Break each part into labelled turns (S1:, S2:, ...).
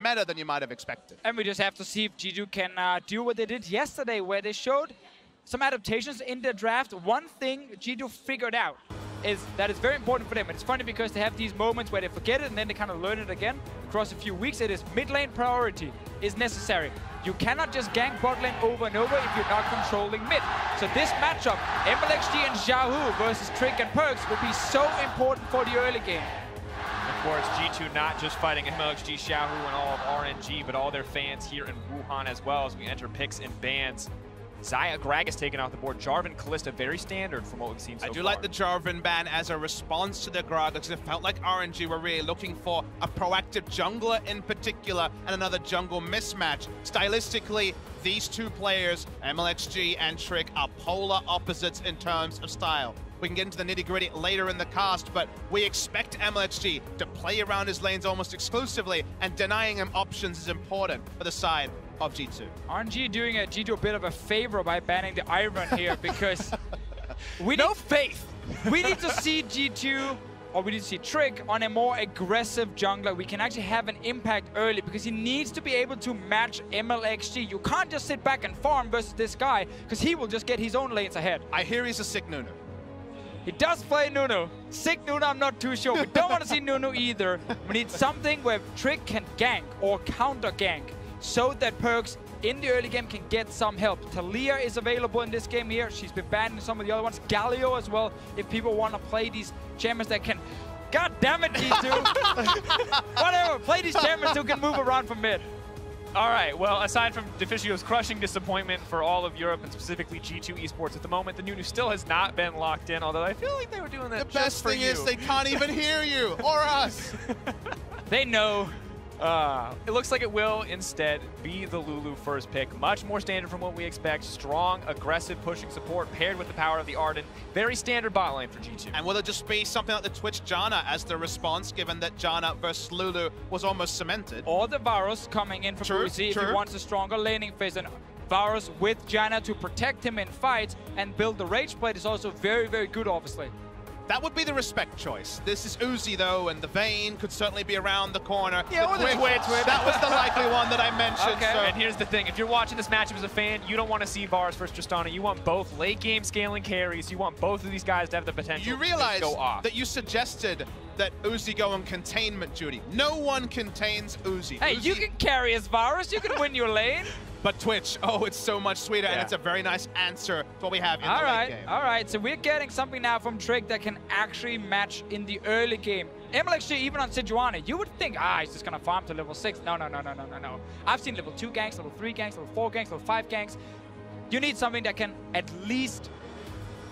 S1: meta than you might have expected.
S2: And we just have to see if G2 can do what they did yesterday, where they showed some adaptations in the draft. One thing G2 figured out is that it's very important for them. And it's funny because they have these moments where they forget it and then they kind of learn it again. Across a few weeks, it is mid lane priority is necessary. You cannot just gank bot lane over and over if you're not controlling mid. So this matchup, Mlxg and Xiaohu versus Trick and Perkz, will be so important for the early game.
S3: Of course, G2 not just fighting Mlxg, Xiaohu, and all of RNG, but all their fans here in Wuhan as well as we enter picks and bans. Xayah Gragas taken off the board. Jarvan Kalista, very standard from what we've seen so far.
S1: I do like the Jarvan ban as a response to the Gragas, because it felt like RNG were really looking for a proactive jungler in particular and another jungle mismatch. Stylistically, these two players, Mlxg and Trick, are polar opposites in terms of style. We can get into the nitty-gritty later in the cast, but we expect Mlxg to play around his lanes almost exclusively, and denying him options is important for the side of G2.
S2: RNG doing G2 a bit of a favor by banning the Iron here, because we need faith. We need to see G2, or we need to see Trick on a more aggressive jungler. We can actually have an impact early, because he needs to be able to match Mlxg. You can't just sit back and farm versus this guy, because he will just get his own lanes ahead.
S1: I hear he's a sick Nunu.
S2: He does play Nunu. Sick Nunu, I'm not too sure. We don't want to see Nunu either. We need something where Trick can gank or counter gank, so that Perkz in the early game can get some help. Talia is available in this game here. She's been banned in some of the other ones. Galio as well, if people want to play these champions that can... God damn it, G2! Whatever, play these champions who can move around from mid.
S3: All right, well, aside from Deficio's crushing disappointment for all of Europe and specifically G2 Esports at the moment, the Nunu still has not been locked in, although I feel like they were doing that just for you.
S1: The best thing is they can't even hear you, or us.
S2: They know.
S3: It looks like it will instead be the Lulu first pick. Much more standard from what we expect. Strong, aggressive, pushing support paired with the power of the Ardent. Very standard bot lane for G2.
S1: And will it just be something like the Twitch Janna as the response, given that Janna versus Lulu was almost cemented?
S2: Or the Varus coming in from Uzi if he wants a stronger laning phase. And Varus with Janna to protect him in fights and build the Rage Blade is also very, very good, obviously.
S1: That would be the respect choice. This is Uzi, though, and the Vayne could certainly be around the corner.
S3: Yeah, or the Twitch.
S1: That was the likely one that I mentioned.
S3: Okay.
S1: So.
S3: And here's the thing. If you're watching this matchup as a fan, you don't want to see Varus versus Tristana. You want both late game scaling carries. You want both of these guys to have the potential to go off.
S1: That you suggested that Uzi go on containment duty. No one contains Uzi.
S2: Hey,
S1: Uzi...
S2: you can carry as Varus. You can win your lane.
S1: But Twitch, oh, it's so much sweeter, and it's a very nice answer to what we have in the late game.
S2: All right, so we're getting something now from Trick that can actually match in the early game. Mlxg, even on Sejuani, you would think, he's just gonna farm to level 6. No. I've seen level 2 ganks, level 3 ganks, level 4 ganks, level 5 ganks. You need something that can at least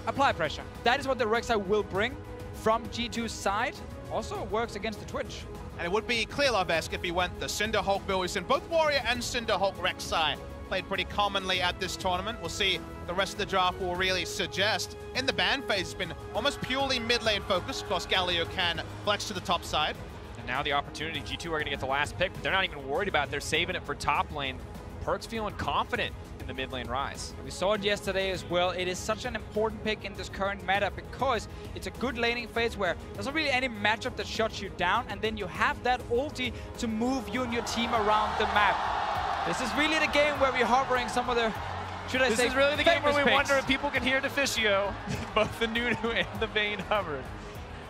S2: apply pressure. That is what the Rek'Sai will bring from G2's side. Also works against the Twitch.
S1: And it would be Clearlove-esque if he went the Cinderhulk build. We've seen both Warrior and Cinderhulk Rek'Sai played pretty commonly at this tournament. We'll see the rest of the draft will really suggest. In the ban phase, it's been almost purely mid lane focused. Of course, Galio can flex to the top side.
S3: And now the opportunity, G2 are going to get the last pick, but they're not even worried about it. They're saving it for top lane. Perkz feeling confident in the mid lane Ryze.
S2: We saw it yesterday as well. It is such an important pick in this current meta because it's a good laning phase where there's not really any matchup that shuts you down, and then you have that ulti to move you and your team around the map. This is really the game where we're hovering some of the,
S3: this is really the game where we
S2: picks.
S3: wonder if people can hear Deficio. Both the Nunu and the Vayne hovered.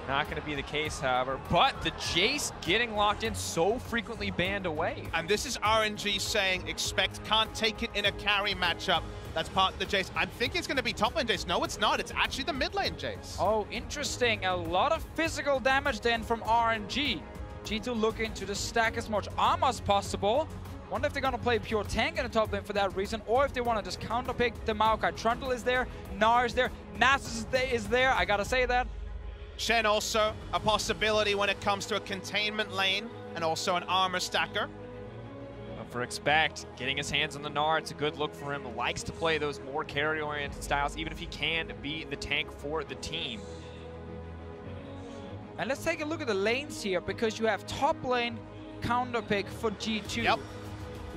S3: Not going to be the case, however, but the Jayce getting locked in so frequently banned away.
S1: And this is RNG saying, expect, can't take it in a carry matchup. That's part of the Jayce. I'm thinking it's going to be top lane Jayce. No, it's not. It's actually the mid lane Jayce.
S2: Oh, interesting. A lot of physical damage then from RNG. G2 looking to stack as much armor as possible. Wonder if they're going to play pure tank in the top lane for that reason, or if they want to just counterpick the Maokai. Trundle is there, Gnar is there, Nasus is there. I got to say that.
S1: Shen also a possibility when it comes to a containment lane and also an armor stacker.
S3: But for Expect, getting his hands on the Gnar, it's a good look for him. Likes to play those more carry-oriented styles, even if he can be the tank for the team.
S2: And let's take a look at the lanes here, because you have top lane counterpick for G2.
S1: Yep.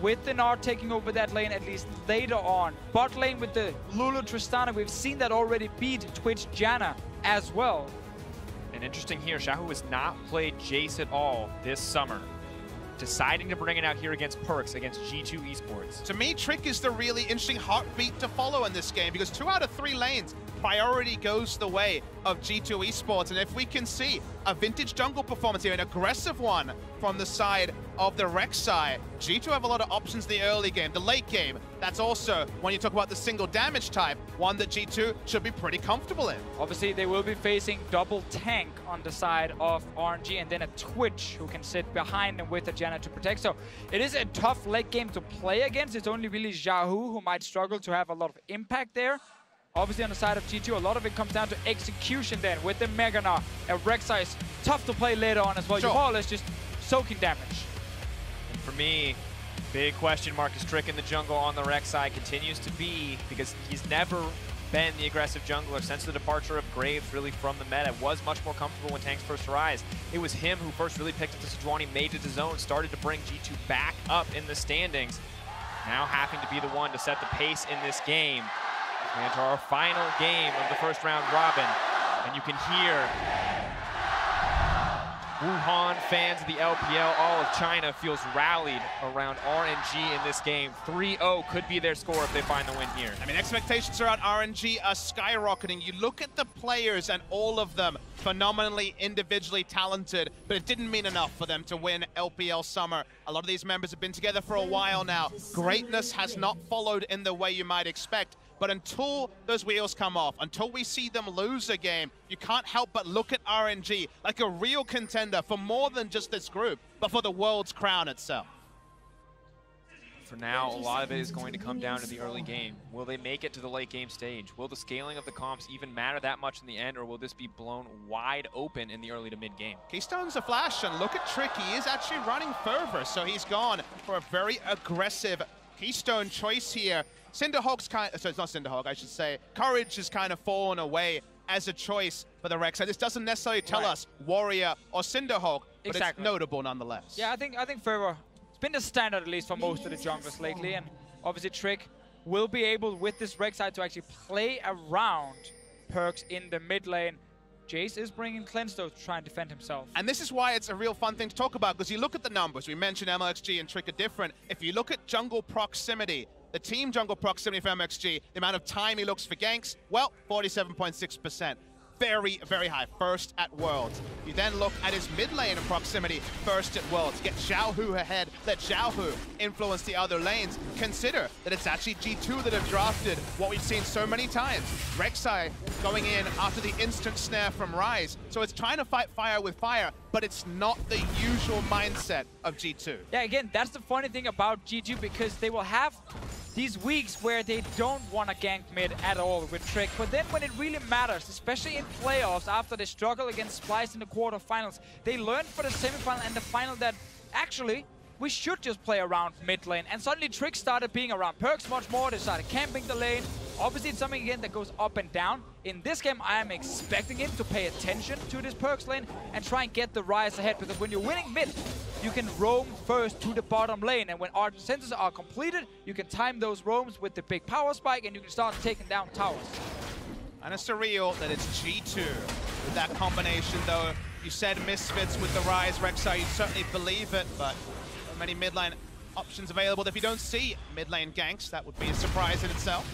S2: With the Gnar taking over that lane at least later on. Bot lane with the Lulu Tristana, we've seen that already beat Twitch Janna as well.
S3: And interesting here, Xiaohu has not played Jayce at all this summer. deciding to bring it out here against Perkz, against G2 Esports.
S1: To me, Trick is the really interesting heartbeat to follow in this game because 2 out of 3 lanes, priority goes the way of G2 Esports. And if we can see a vintage jungle performance here, an aggressive one from the side of the Rek'Sai, G2 have a lot of options in the early game. The late game, that's also, when you talk about the single damage type, one that G2 should be pretty comfortable in.
S2: Obviously, they will be facing double tank on the side of RNG and then a Twitch who can sit behind them with a Janna to protect. So it is a tough late game to play against. It's only really Xiaohu who might struggle to have a lot of impact there. Obviously on the side of G2, a lot of it comes down to execution then with the Mega Gnar. And Rek'Sai is tough to play later on as well.
S1: Sure.
S2: You're more or less just soaking damage.
S3: And for me, big question mark is Trick in the jungle on the Rek'Sai continues to be, because he's never been the aggressive jungler since the departure of Graves really from the meta. Was much more comfortable when tanks first rise. It was him who first really picked up the Sejuani, made it his own, started to bring G2 back up in the standings. Now having to be the one to set the pace in this game. We enter our final game of the first round robin, and you can hear Wuhan fans of the LPL, all of China feels rallied around RNG in this game. 3-0 could be their score if they find the win here.
S1: I mean, expectations around RNG are skyrocketing. You look at the players and all of them phenomenally individually talented, but it didn't mean enough for them to win LPL Summer. A lot of these members have been together for a while now. Greatness has not followed in the way you might expect. But until those wheels come off, until we see them lose a game, you can't help but look at RNG like a real contender for more than just this group, but for the world's crown itself.
S3: For now, a lot of it is going to come down to the early game. Will they make it to the late game stage? Will the scaling of the comps even matter that much in the end, or will this be blown wide open in the early to mid game?
S1: Keystone's a flash, and look at Trick. He is actually running fervor, so he's gone for a very aggressive Keystone choice here. Cinderhawk's so it's not Cinderhawk, I should say. Courage has kind of fallen away as a choice for the Rek'Sai. This doesn't necessarily tell us Warrior or Cinderhawk, but it's notable nonetheless.
S2: Yeah, I think Fervor, it's been the standard at least for most of the junglers lately, and obviously Trick will be able with this Rek'Sai to actually play around Perkz in the mid lane. Jayce is bringing Cleanse though to try and defend himself.
S1: And this is why it's a real fun thing to talk about, because you look at the numbers. We mentioned Mlxg and Trick are different. If you look at jungle proximity, the team jungle proximity for Mlxg, the amount of time he looks for ganks, well, 47.6%. Very, very high. First at Worlds. You then look at his mid lane proximity, first at Worlds. Get Xiaohu ahead. Let Xiaohu influence the other lanes. Consider that it's actually G2 that have drafted what we've seen so many times. Rek'Sai going in after the instant snare from Ryze. So it's trying to fight fire with fire, but it's not the usual mindset of G2.
S2: Yeah, again, that's the funny thing about G2, because they will have these weeks where they don't want to gank mid at all with Trick, but then when it really matters, especially in playoffs, after they struggle against Splice in the quarterfinals, they learned for the semifinal and the final that actually we should just play around mid lane. And suddenly Trick started being around Perkz much more. They started camping the lane. Obviously, it's something again that goes up and down. In this game, I am expecting him to pay attention to this Perkz lane and try and get the Ryze ahead, because when you're winning mid, you can roam first to the bottom lane, and when our sensors are completed, you can time those roams with the big power spike and you can start taking down towers.
S1: And it's surreal that it's G2 with that combination, though. You said Misfits with the Ryze, Rek'Sai, you certainly believe it, but many mid lane options available. If you don't see mid lane ganks, that would be a surprise in itself.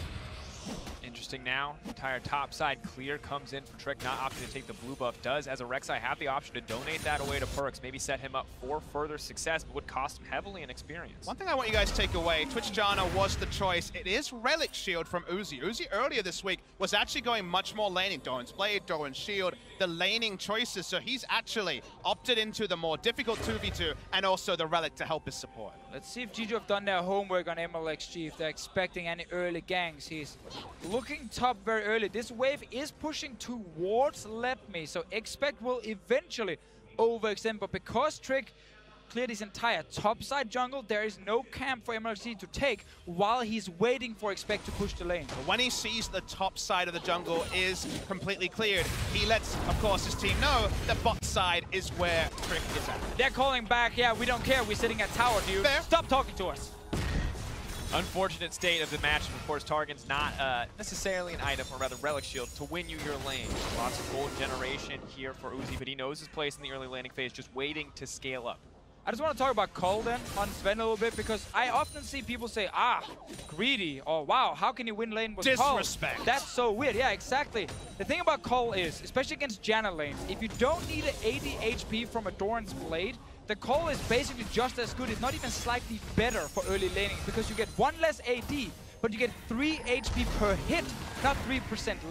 S3: Interesting now, entire top side clear comes in for Trick, not opting to take the blue buff. Does, as a Rek'Sai, have the option to donate that away to Perkz, maybe set him up for further success, but would cost him heavily in experience.
S1: One thing I want you guys to take away, Twitch Janna was the choice. It is Relic Shield from Uzi. Uzi earlier this week was actually going much more laning. Doran's Blade, Doran's Shield, the laning choices, so he's actually opted into the more difficult 2v2 and also the Relic to help his support.
S2: Let's see if G2 have done their homework on Mlxg, if they're expecting any early ganks. He's looking top very early. This wave is pushing towards Letme, so expect will eventually overextend, but because Trick cleared his entire top side jungle, there is no camp for Mlxg to take while he's waiting for Expect to push the lane.
S1: But when he sees the top side of the jungle is completely cleared, he lets, of course, his team know the bot side is where Trick is at.
S2: They're calling back, yeah, we don't care, we're sitting at tower, dude.
S1: Fair.
S2: Stop talking to us.
S3: Unfortunate state of the match, and of course Targan's not necessarily an item, or rather Relic Shield, to win you your lane. Lots of gold generation here for Uzi, but he knows his place in the early laning phase, just waiting to scale up.
S2: I just want to talk about Cole then on Zven a little bit, because I often see people say, greedy, or wow, how can you win lane with Cole?
S1: Disrespect.
S2: That's so weird. Yeah, exactly. The thing about Cole is, especially against Janna lanes, if you don't need an 80 HP from a Doran's Blade, the Cole is basically just as good, if not even slightly better for early laning, because you get 1 less AD, but you get 3 HP per hit, not 3%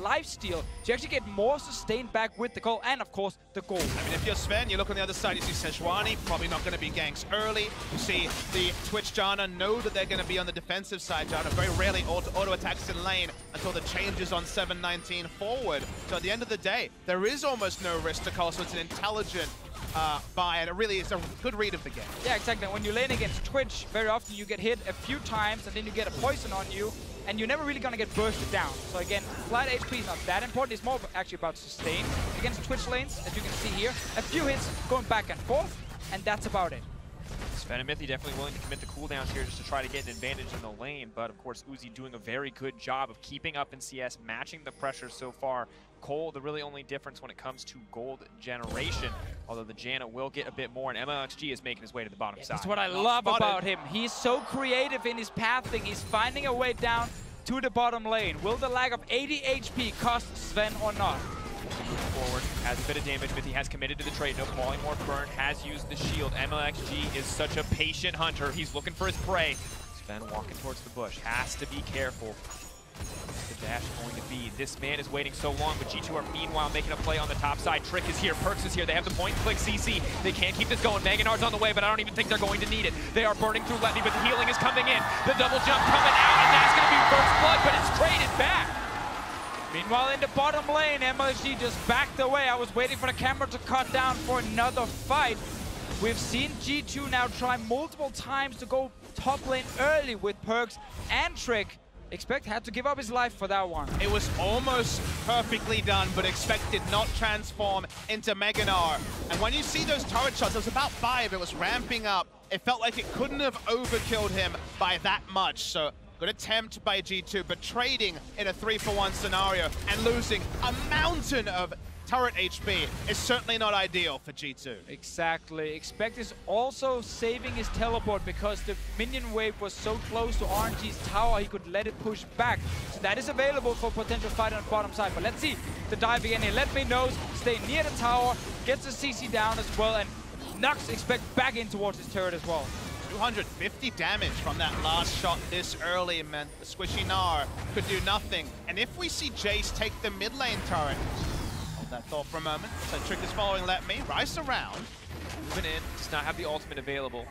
S2: lifesteal. So you actually get more sustained back with the Cole, and of course, the gold.
S1: I mean, if you're Zven, you look on the other side, you see Sejuani, probably not going to be ganks early. You see the Twitch Janna know that they're going to be on the defensive side. Janna very rarely auto attacks in lane until the changes on 719 forward. So at the end of the day, there is almost no risk to Cole, so it's an intelligent buy, and it really is a good read of the game.
S2: Yeah, exactly. When you lane against Twitch, very often you get hit a few times, and then you get a poison on you, and you're never really going to get bursted down. So again, flat HP is not that important. It's more actually about sustain against Twitch lanes, as you can see here. A few hits going back and forth, and that's about it.
S3: Zven and mithy definitely willing to commit the cooldowns here just to try to get an advantage in the lane, but of course Uzi doing a very good job of keeping up in CS, matching the pressure so far. Cole, the really only difference when it comes to gold generation, although the Janna will get a bit more, and Mlxg is making his way to the bottom side.
S2: That's what I love about him. He's so creative in his pathing. He's finding a way down to the bottom lane. Will the lack of 80 HP cost Zven or not?
S3: Forward, has a bit of damage. mithy has committed to the trade. No polymorph burn, has used the shield. Mlxg is such a patient hunter. He's looking for his prey. Zven walking towards the bush. Has to be careful. What's the dash going to be? This man is waiting so long, but G2 are meanwhile making a play on the top side. Trick is here. Perkz is here. They have the point-and-click CC. They can't keep this going. Gnar's on the way, but I don't even think they're going to need it. They are burning through Letme, but the healing is coming in. The double jump coming out, and that's going to be first blood, but it's traded back. Meanwhile, in the bottom lane, Mlxg just backed away. I was waiting for the camera to cut down for another fight. We've seen G2 now try multiple times to go top lane early with Perkz and Trick. Expect had to give up his life for that one.
S1: It was almost perfectly done, but Expect did not transform into Gnar. And when you see those turret shots, it was about 5, it was ramping up. It felt like it couldn't have overkilled him by that much. So good attempt by G2, but trading in a 3-for-1 scenario and losing a mountain of turret HP is certainly not ideal for G2.
S2: Exactly. Expect is also saving his teleport because the minion wave was so close to RNG's tower, he could let it push back. So that is available for potential fight on the bottom side. But let's see the dive again here. Letme knows, stay near the tower, gets the CC down as well, and knocks Expect back in towards his turret as well.
S1: 250 damage from that last shot this early meant the squishy Gnar could do nothing. And if we see Jayce take the mid lane turret, hold that thought for a moment. So Trick is following Letme, Ryze around.
S3: Moving in, does not have the ultimate available.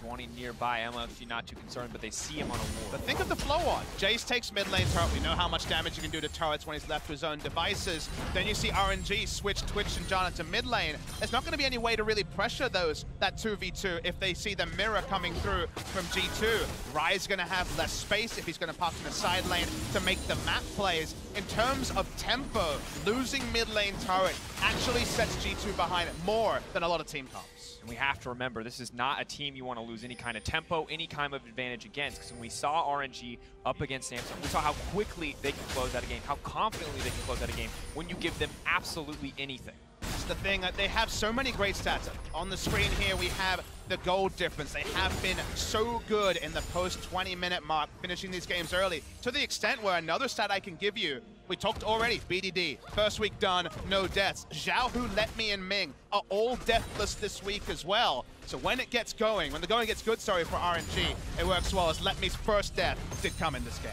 S3: Sejuani nearby, Mlxg not too concerned, but they see him on a wall.
S1: But think of the flow on. Jayce takes mid lane turret. We know how much damage he can do to turrets when he's left to his own devices. Then you see RNG switch Twitch and Janna to mid lane. There's not going to be any way to really pressure that 2v2 if they see the mirror coming through from G2. Ryze going to have less space if he's going to pop in the side lane to make the map plays. In terms of tempo, losing mid lane turret actually sets G2 behind it more than a lot of team comps.
S3: And we have to remember, this is not a team you want to lose any kind of tempo, any kind of advantage against. Because when we saw RNG up against Samsung, we saw how quickly they can close out a game, how confidently they can close out a game when you give them absolutely anything.
S1: That's the thing, they have so many great stats. On the screen here, we have the gold difference. They have been so good in the post-20-minute mark, finishing these games early, to the extent where another stat I can give you, we talked already, BDD, first week done, no deaths. Xiaohu, Letme, and Ming are all deathless this week as well. So when it gets going, when the going gets good, sorry, for RNG, it works well, as Letme's first death did come in this game.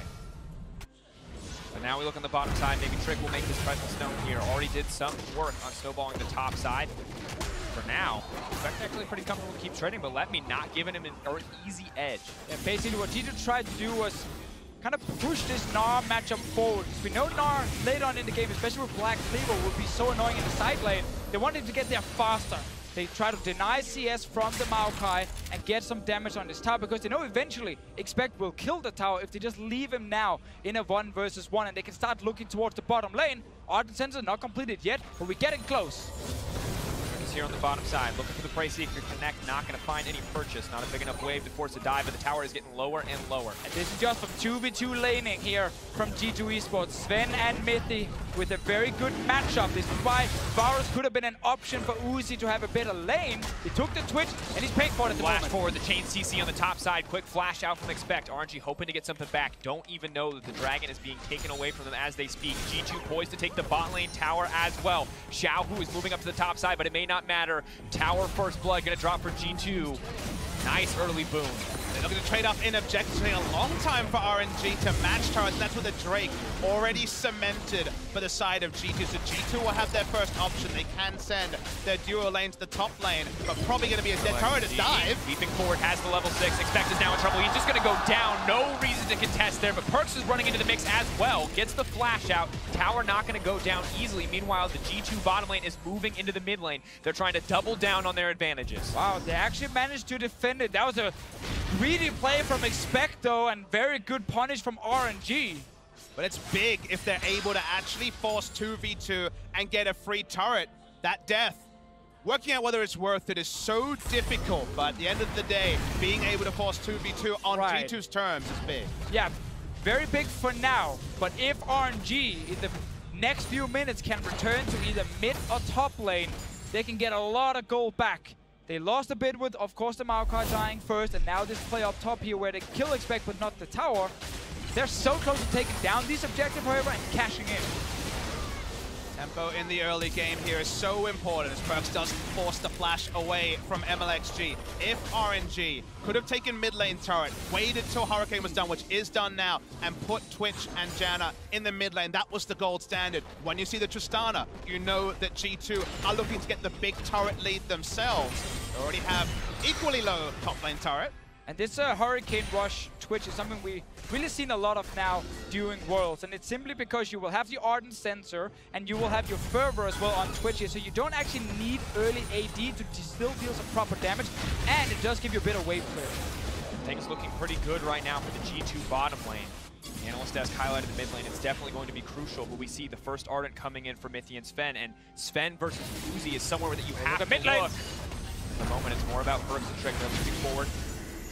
S3: But now we look on the bottom side, maybe Trick will make his presence known here. Already did some work on snowballing the top side. For now, Expect actually pretty comfortable to keep trading, but Letme not giving him an easy edge.
S2: Yeah, basically what G2 tried to do was kind of push this Gnar matchup forward. Because we know Gnar later on in the game, especially with Black Cleaver, would be so annoying in the side lane. They wanted to get there faster. They try to deny CS from the Maokai and get some damage on this tower because they know eventually Expect will kill the tower if they just leave him now in a 1 versus 1 and they can start looking towards the bottom lane. Ardent Sensor not completed yet, but we're getting close.
S3: He's here on the bottom side. Looking for the Prey Seeker connect, not going to find any purchase. Not a big enough wave to force a dive, but the tower is getting lower and lower.
S2: And this is just from 2v2 laning here from G2 Esports. Zven and mithy with a very good matchup. This is why Varus could have been an option for Uzi to have a better lane. He took the Twitch, and he's paying for it at the
S3: Flash
S2: moment.
S3: forward, the chain CC on the top side. Quick flash out from Expect. RNG hoping to get something back. Don't even know that the Dragon is being taken away from them as they speak. G2 poised to take the bot lane tower as well. Xiaohu is moving up to the top side, but it may not matter. Tower first blood gonna drop for G2. Nice early boom.
S1: They're looking to trade off in objectives. It's taking a long time for RNG to match turrets, and that's with the Drake already cemented for the side of G2. So G2 will have their first option. They can send their duo lane to the top lane, but probably going to be a dead turret as dive.
S3: Leaping forward, has the level 6. Expect is now in trouble. He's just going to go down. No reason to contest there, but Perkz is running into the mix as well. Gets the flash out. Tower not going to go down easily. Meanwhile, the G2 bottom lane is moving into the mid lane. They're trying to double down on their advantages.
S2: Wow, they actually managed to defend it. That was a greedy play from Expect, though, and very good punish from RNG.
S1: But it's big if they're able to actually force 2v2 and get a free turret. That death, working out whether it's worth it is so difficult, but at the end of the day, being able to force 2v2 on G2's terms is big.
S2: Yeah, very big for now, but if RNG in the next few minutes can return to either mid or top lane, they can get a lot of gold back. They lost a bit with, of course, the Maokai dying first, and now this play up top here where they kill Expect but not the tower. They're so close to taking down this objective, however, and cashing in.
S1: Tempo in the early game here is so important as Perkz doesn't force the flash away from Mlxg. If RNG could have taken mid lane turret, waited till Hurricane was done, which is done now, and put Twitch and Janna in the mid lane, that was the gold standard. When you see the Tristana, you know that G2 are looking to get the big turret lead themselves. They already have equally low top lane turret.
S2: And this Hurricane Rush Twitch is something we really seen a lot of now during Worlds, and it's simply because you will have the Ardent Sensor and you will have your Fervor as well on Twitch here, so you don't actually need early AD to still deal some proper damage, and it does give you a bit of wave clear.
S3: Things looking pretty good right now for the G2 bottom lane. Analyst desk highlighted the mid lane. It's definitely going to be crucial, but we see the first Ardent coming in for mithy and Zven, and Zven versus Uzi is somewhere that you have to
S2: mid lane.
S3: look. At the moment, it's more about Perkz and Trick. They're moving forward.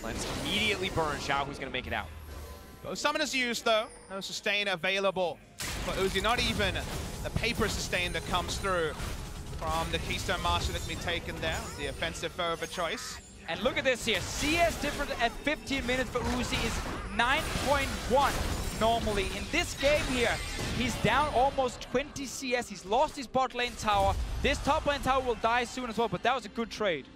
S3: Lens immediately burns. Xiaohu's going to make it out.
S1: Both summoners used, though. No sustain available for Uzi. Not even the paper sustain that comes through from the Keystone Master that can be taken there. The offensive Fervor choice.
S2: And look at this here. CS difference at 15 minutes for Uzi is 9.1 normally. In this game here, he's down almost 20 CS. He's lost his bot lane tower. This top lane tower will die soon as well, but that was a good trade.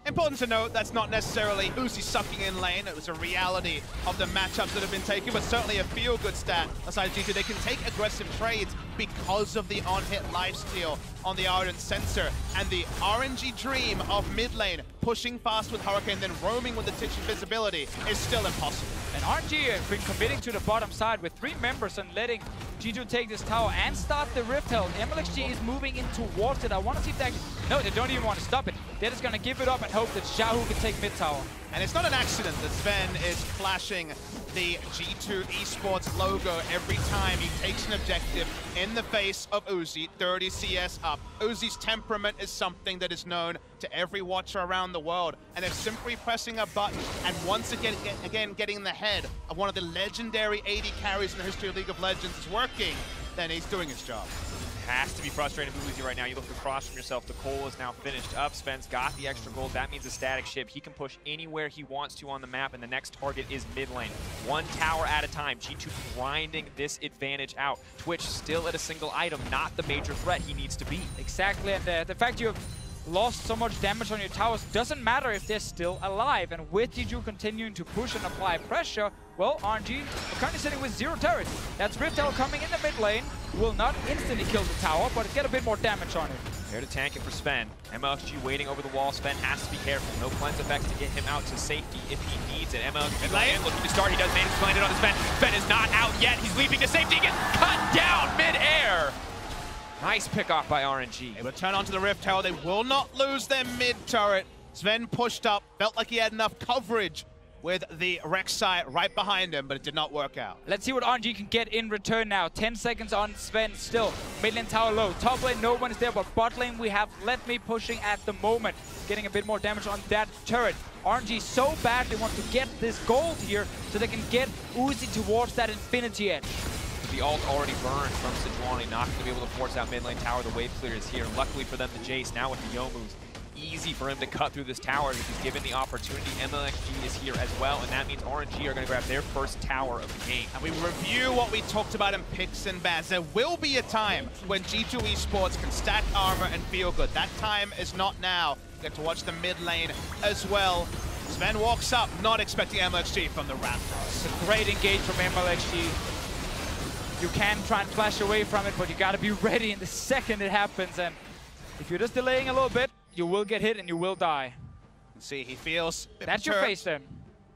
S1: Important to note, that's not necessarily Uzi sucking in lane. It was a reality of the matchups that have been taken, but certainly a feel-good stat. Aside G2, they can take aggressive trades because of the on-hit lifesteal on the Ardent Sensor. And the RNG dream of mid lane, pushing fast with Hurricane, then roaming with the Titch invisibility, is still impossible.
S2: And RNG has been committing to the bottom side with 3 members and letting G2 take this tower and start the Rift Held. Mlxg is moving in towards it. I want to see if they actually... No, they don't even want to stop it. They're just going to give it up and hope that Xiaohu can take mid tower.
S1: And it's not an accident that Zven is flashing the G2 Esports logo every time he takes an objective in the face of Uzi, 30 CS up. Uzi's temperament is something that is known to every watcher around the world, and if simply pressing a button and once again getting in the head of one of the legendary AD carries in the history of League of Legends is working, then he's doing his job.
S3: Has to be frustrating for Uzi right now. You look across from yourself. The coal is now finished up. Zven's got the extra gold. That means a static ship. He can push anywhere he wants to on the map, and the next target is mid lane. 1 tower at a time. G2 grinding this advantage out. Twitch still at a single item, not the major threat he needs to be.
S2: Exactly, and the fact you have lost so much damage on your towers doesn't matter if they're still alive. And with G2 continuing to push and apply pressure, well, RNG are currently sitting with 0 turrets. That's Rift Held coming in the mid lane. Will not instantly kill the tower, but get a bit more damage on it.
S3: There to tank it for Zven. Mlxg waiting over the wall. Zven has to be careful. No cleanse effects to get him out to safety if he needs it. Mlxg lane looking to start. He does manage to land it on his Zven. Zven is not out yet. He's leaping to safety. He gets cut down mid-air. Nice pick off by RNG.
S1: They will turn onto the Rift Tower. They will not lose their mid turret. Zven pushed up, felt like he had enough coverage with the Rek'Sai right behind him, but it did not work out.
S2: Let's see what RNG can get in return now. 10 seconds on Zven still. Mid lane tower low. Top lane, no one is there, but bot lane we have Letme pushing at the moment. Getting a bit more damage on that turret. RNG so badly wants to get this gold here so they can get Uzi towards that infinity edge.
S3: The ult already burned from Sejuani, not going to be able to force out mid lane tower. The wave clear is here. Luckily for them, the Jayce now with the Youmu's. Easy for him to cut through this tower if he's given the opportunity. Mlxg is here as well, and that means RNG are going to grab their first tower of the game.
S1: And we review what we talked about in picks and bans. There will be a time when G2 Esports can stack armor and feel good. That time is not now. Get to watch the mid lane as well. Zven walks up, not expecting Mlxg from the Raptors.
S2: It's a great engage from Mlxg. You can try and flash away from it, but you got to be ready in the second it happens. And if you're just delaying a little bit, you will get hit and you will die.
S1: See, he feels
S2: that's your face then.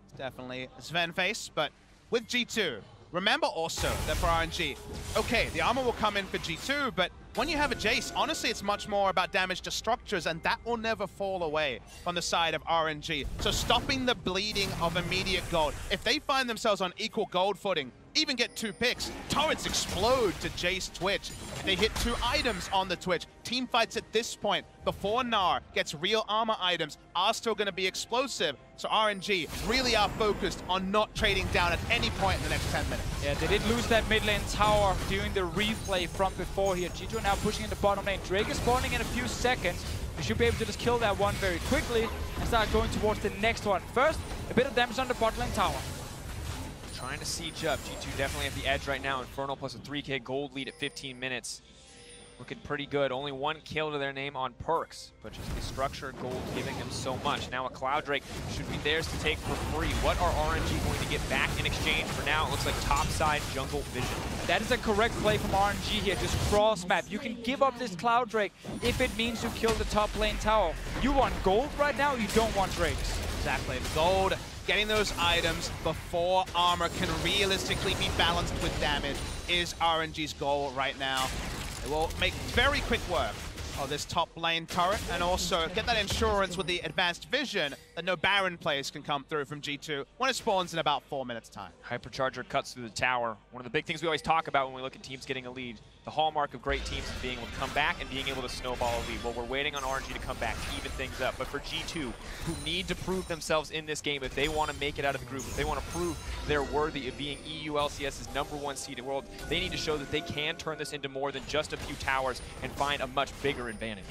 S1: It's definitely Zven face, but with G2, remember also that for RNG, okay, the armor will come in for G2, but when you have a Jayce, honestly, it's much more about damage to structures, and that will never fall away on the side of RNG. So stopping the bleeding of immediate gold. If they find themselves on equal gold footing, even get 2 picks, turrets explode to Jayce Twitch. They hit 2 items on the Twitch. Team fights at this point, before Gnar gets real armor items, are still going to be explosive. So RNG really are focused on not trading down at any point in the next 10 minutes.
S2: Yeah, they did lose that mid lane tower during the replay from before here. G2 now pushing in the bottom lane. Drake is spawning in a few seconds. We should be able to just kill that one very quickly and start going towards the next one. First, a bit of damage on the bot lane tower.
S3: Trying to siege up. G2 definitely have the edge right now. Infernal plus a 3k gold lead at 15 minutes. Looking pretty good. Only 1 kill to their name on Perkz, but just the structured gold giving them so much. Now a Cloud Drake should be theirs to take for free. What are RNG going to get back in exchange? For now, it looks like topside jungle vision.
S2: That is a correct play from RNG here. Just cross map. You can give up this Cloud Drake if it means you kill the top lane tower. You want gold right now, you don't want Drakes.
S1: Exactly. The gold, getting those items before armor can realistically be balanced with damage is RNG's goal right now. It will make very quick work of this top lane turret and also get that insurance with the advanced vision that no Baron players can come through from G2 when it spawns in about 4 minutes time.
S3: Hypercharger cuts through the tower. One of the big things we always talk about when we look at teams getting a lead. The hallmark of great teams is being able to come back and being able to snowball a lead. Well, we're waiting on RNG to come back to even things up. But for G2, who need to prove themselves in this game, if they want to make it out of the group, if they want to prove they're worthy of being EU LCS's #1 seed in the world, they need to show that they can turn this into more than just a few towers and find a much bigger advantage.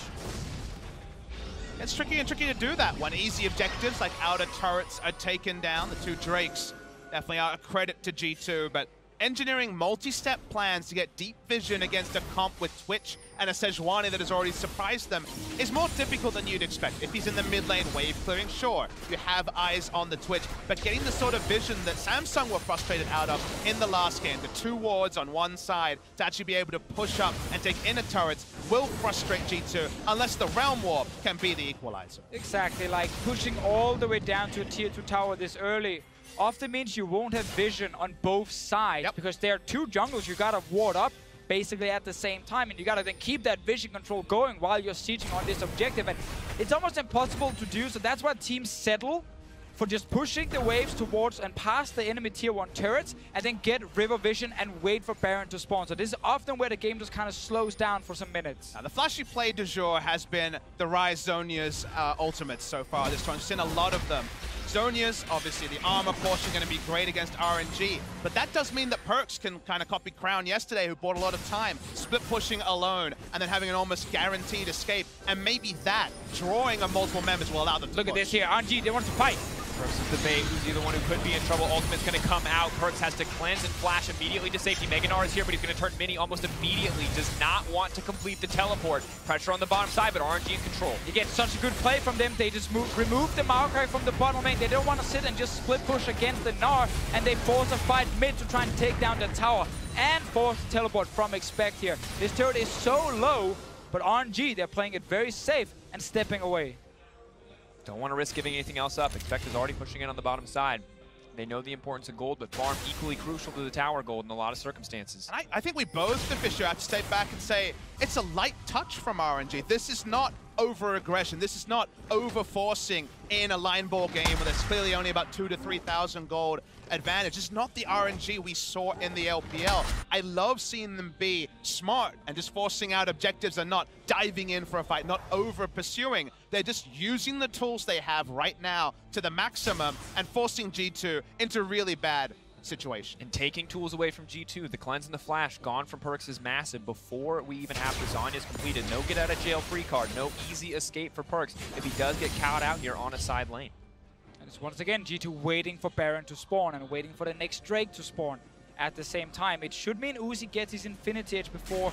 S1: It's tricky and tricky to do that when easy objectives like outer turrets are taken down. The 2 Drakes definitely are a credit to G2, but engineering multi-step plans to get deep vision against a comp with Twitch and a Sejuani that has already surprised them is more difficult than you'd expect. If he's in the mid lane wave clearing, sure, you have eyes on the Twitch, but getting the sort of vision that Samsung were frustrated out of in the last game, the 2 wards on one side to actually be able to push up and take inner turrets will frustrate G2 unless the Realm Warp can be the equalizer.
S2: Exactly, like pushing all the way down to a tier 2 tower this early often means you won't have vision on both sides because there are 2 jungles you gotta ward up basically at the same time, and you gotta then keep that vision control going while you're sieging on this objective, and it's almost impossible to do. So that's why teams settle for just pushing the waves towards and past the enemy tier 1 turrets and then get river vision and wait for Baron to spawn. So this is often where the game just kind of slows down for some minutes.
S1: Now, the flashy play du jour has been the Ryze Zhonya's ultimates so far this time. We've seen a lot of them. Zhonya's, obviously, the armor portion going to be great against RNG, but that does mean that Perkz can kind of copy Crown yesterday, who bought a lot of time, split pushing alone, and then having an almost guaranteed escape, and maybe that, drawing on multiple members will allow them to
S2: Look at this here, RNG, they want to fight.
S3: Perkz is the bait. Who's the one who could be in trouble? Ultimate's going to come out. Perkz has to cleanse and flash immediately to safety. Gnar is here, but he's going to turn mini almost immediately. Does not want to complete the teleport. Pressure on the bottom side, but RNG in control.
S2: You get such a good play from them. They just remove the Maokai from the bottom lane. They don't want to sit and just split push against the Gnar, and they force a fight mid to try and take down the tower and force the teleport from Expect here. This turret is so low, but RNG, they're playing it very safe and stepping away.
S3: Don't want to risk giving anything else up. Expect is already pushing in on the bottom side. They know the importance of gold, but farm equally crucial to the tower gold in a lot of circumstances.
S1: I think we both, the Fisher, have to step back and say it's a light touch from RNG. This is not over-aggression. This is not over-forcing in a line ball game where there's clearly only about 2,000 to 3,000 gold advantage. It's not the RNG we saw in the LPL. I love seeing them be smart and just forcing out objectives and not diving in for a fight, not over-pursuing. They're just using the tools they have right now to the maximum and forcing G2 into really bad situation.
S3: And taking tools away from G2, the cleanse and the flash gone from Perkz is massive before we even have the Zhonya's completed. No get out of jail free card, no easy escape for Perkz if he does get cowed out here on a side lane.
S2: And it's once again G2 waiting for Baron to spawn and waiting for the next Drake to spawn at the same time. It should mean Uzi gets his Infinity Edge before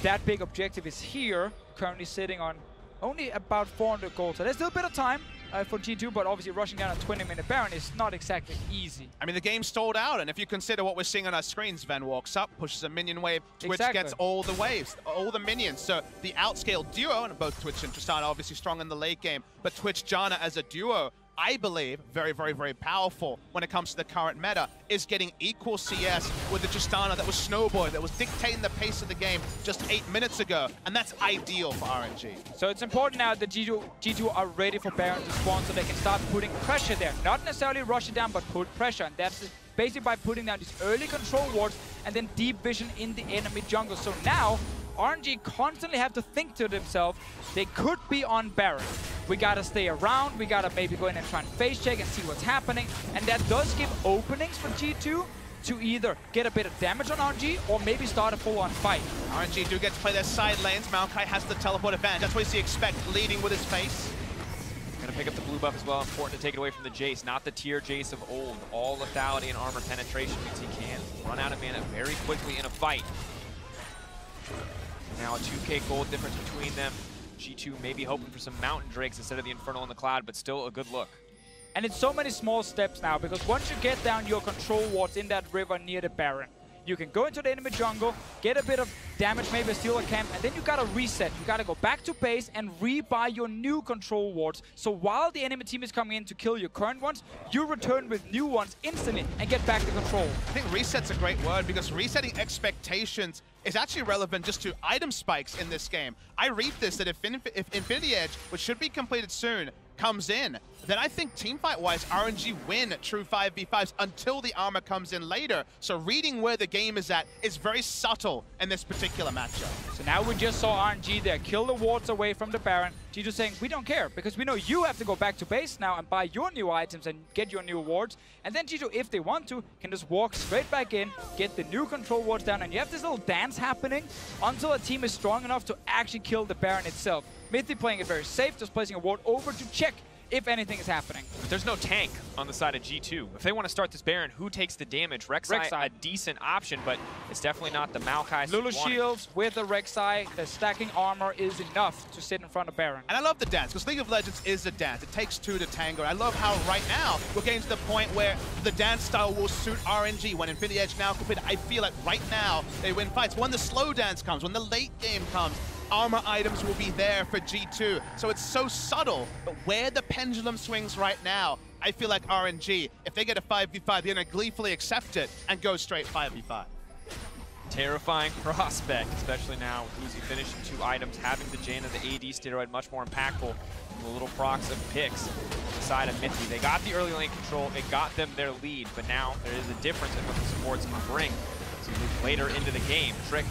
S2: that big objective is here, currently sitting on only about 400 gold. So there's still a bit of time for G2, but obviously rushing down a 20-minute Baron is not exactly easy.
S1: I mean, the game stalled out, and if you consider what we're seeing on our screens, Zven walks up, pushes a minion wave, Twitch gets all the waves, all the minions. So the outscale duo, and both Twitch and Tristana obviously strong in the late game, but Twitch Janna as a duo, I believe, very, very, very powerful when it comes to the current meta, is getting equal CS with the Tristana that was snowboarding, that was dictating the pace of the game just 8 minutes ago, and that's ideal for RNG.
S2: So it's important now that G2 are ready for Baron to spawn so they can start putting pressure there. Not necessarily rush it down, but put pressure, and that's basically by putting down these early control wards and then deep vision in the enemy jungle. So now, RNG constantly have to think to themselves, they could be on Baron. We gotta stay around, we gotta maybe go in and try and face check and see what's happening. And that does give openings for G2 to either get a bit of damage on RNG or maybe start a full-on fight.
S1: RNG do get to play their side lanes. Maokai has the teleport advantage. That's what you expect, leading with his face.
S3: Gonna pick up the blue buff as well. Important to take it away from the Jayce, not the tier Jayce of old. All lethality and armor penetration means he can run out of mana very quickly in a fight. Now a 2k gold difference between them. G2 maybe hoping for some mountain drakes instead of the Infernal in the cloud, but still a good look.
S2: And it's so many small steps now, because once you get down your control wards in that river near the Baron, you can go into the enemy jungle, get a bit of damage, maybe steal a camp, and then you gotta reset. You gotta go back to base and rebuy your new control wards. So while the enemy team is coming in to kill your current ones, you return with new ones instantly and get back to control.
S1: I think reset's a great word, because resetting expectations is actually relevant just to item spikes in this game. I read this that if Infinity Edge, which should be completed soon, comes in, then I think teamfight-wise, RNG win true 5v5s until the armor comes in later. So reading where the game is at is very subtle in this particular matchup.
S2: So now we just saw RNG there kill the wards away from the Baron. G2 saying, we don't care, because we know you have to go back to base now and buy your new items and get your new wards. And then G2, if they want to, can just walk straight back in, get the new control wards down, and you have this little dance happening until a team is strong enough to actually kill the Baron itself. Mithy playing it very safe, just placing a ward over to check if anything is happening.
S3: There's no tank on the side of G2. If they want to start this Baron, who takes the damage? Rek'Sai, a decent option, but it's definitely not the Maokai.
S2: Lulu shields with the Rek'Sai, the stacking armor is enough to sit in front of Baron.
S1: And I love the dance, because League of Legends is a dance. It takes two to tango. I love how right now we're getting to the point where the dance style will suit RNG. When Infinity Edge now completed, I feel like right now they win fights. When the slow dance comes, when the late game comes, armor items will be there for G2. So it's so subtle, but where the pendulum swings right now, I feel like RNG, if they get a 5v5, they're gonna gleefully accept it and go straight 5v5.
S3: Terrifying prospect, especially now with Uzi finishing 2 items, having the Janna, the AD steroid, much more impactful. The little procs of Perkz side of mithy. They got the early lane control, it got them their lead, but now there is a difference in what the supports can bring. So move later into the game. Trick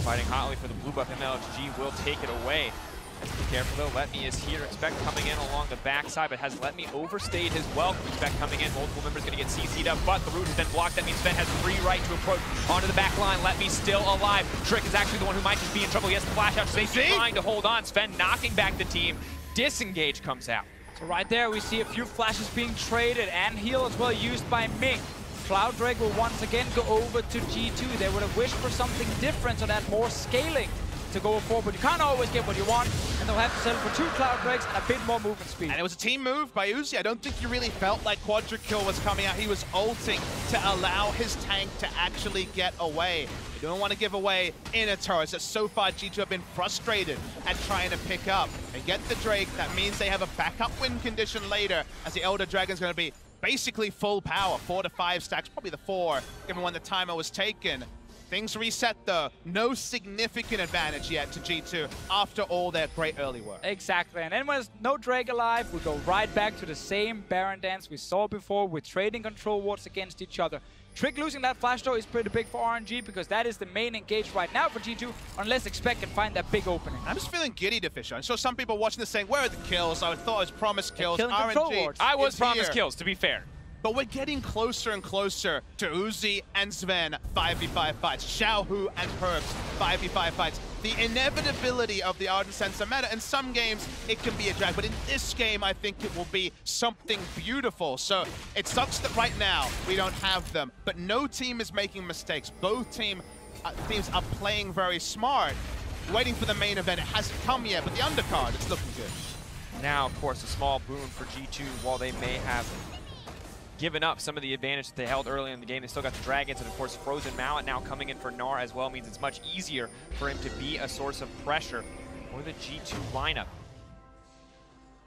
S3: fighting hotly for the blue buff. Mlxg will take it away. Has to be careful though. Letme is here. Expect coming in along the backside, but has Letme overstayed his welcome. Expect coming in. Multiple members going to get CC'd up, but the route has been blocked. That means Zven has free right to approach onto the back line. Letme still alive. Trick is actually the one who might just be in trouble. He has to flash out. Safety trying to hold on. Zven knocking back the team. Disengage comes out.
S2: So right there we see a few flashes being traded and heal as well used by Ming. Cloud Drake will once again go over to G2. They would have wished for something different, so that more scaling to go forward. But you can't always get what you want, and they'll have to settle for 2 Cloud Drakes and a bit more movement speed.
S1: And it was a team move by Uzi. I don't think you really felt like Quadra Kill was coming out. He was ulting to allow his tank to actually get away. You don't want to give away inner turrets that so far G2 have been frustrated at trying to pick up. They get the Drake. That means they have a backup win condition later, as the Elder Dragon's going to be basically full power, 4 to 5 stacks, probably the 4, given when the timer was taken. Things reset though. No significant advantage yet to G2 after all their great early work.
S2: Exactly, and then when there's no Drake alive, we go right back to the same Baron dance we saw before with trading control wards against each other. Trick losing that flash though is pretty big for RNG because that is the main engage right now for G2 unless Expect can find that big opening.
S1: I'm just feeling giddy to Fisher. I saw some people watching this saying, where are the kills? I thought it was promised kills. RNG
S3: I was promised
S1: here.
S3: kills, to be fair.
S1: But we're getting closer and closer to Uzi and Zven 5v5 fights, Xiaohu and Perkz 5v5 fights. The inevitability of the Ardent Sensor meta. In some games, it can be a drag, but in this game, I think it will be something beautiful. So it sucks that right now we don't have them, but no team is making mistakes. Both teams are playing very smart. Waiting for the main event. It hasn't come yet, but the undercard, it's looking good.
S3: Now, of course, a small boon for G2 while they may have given up some of the advantage that they held early in the game. They still got the Dragons, and of course Frozen Mallet now coming in for Gnar as well means it's much easier for him to be a source of pressure for the G2 lineup.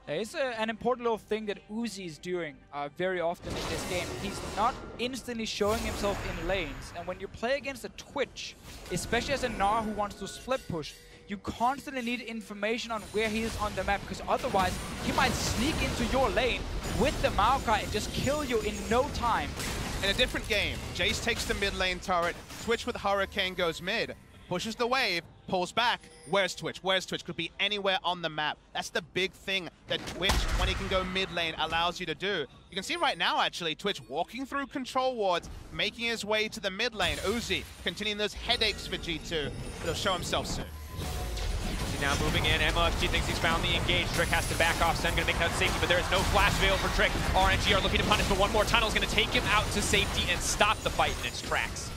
S2: There is an important little thing that Uzi is doing very often in this game. He's not instantly showing himself in lanes, and when you play against a Twitch, especially as a Gnar who wants to split push, you constantly need information on where he is on the map, because otherwise he might sneak into your lane with the Maokai and just kill you in no time.
S1: In a different game, Jayce takes the mid lane turret, Twitch with Hurricane goes mid, pushes the wave, pulls back. Where's Twitch? Where's Twitch? Could be anywhere on the map. That's the big thing that Twitch, when he can go mid lane, allows you to do. You can see right now, actually, Twitch walking through control wards, making his way to the mid lane. Uzi continuing those headaches for G2, but he'll show himself soon.
S3: Now moving in, Mlxg thinks he's found the engage. Trick has to back off. Sen gonna make out safety, but there is no flash veil for Trick. RNG are looking to punish, but one more tunnel is gonna take him out to safety and stop the fight in its tracks.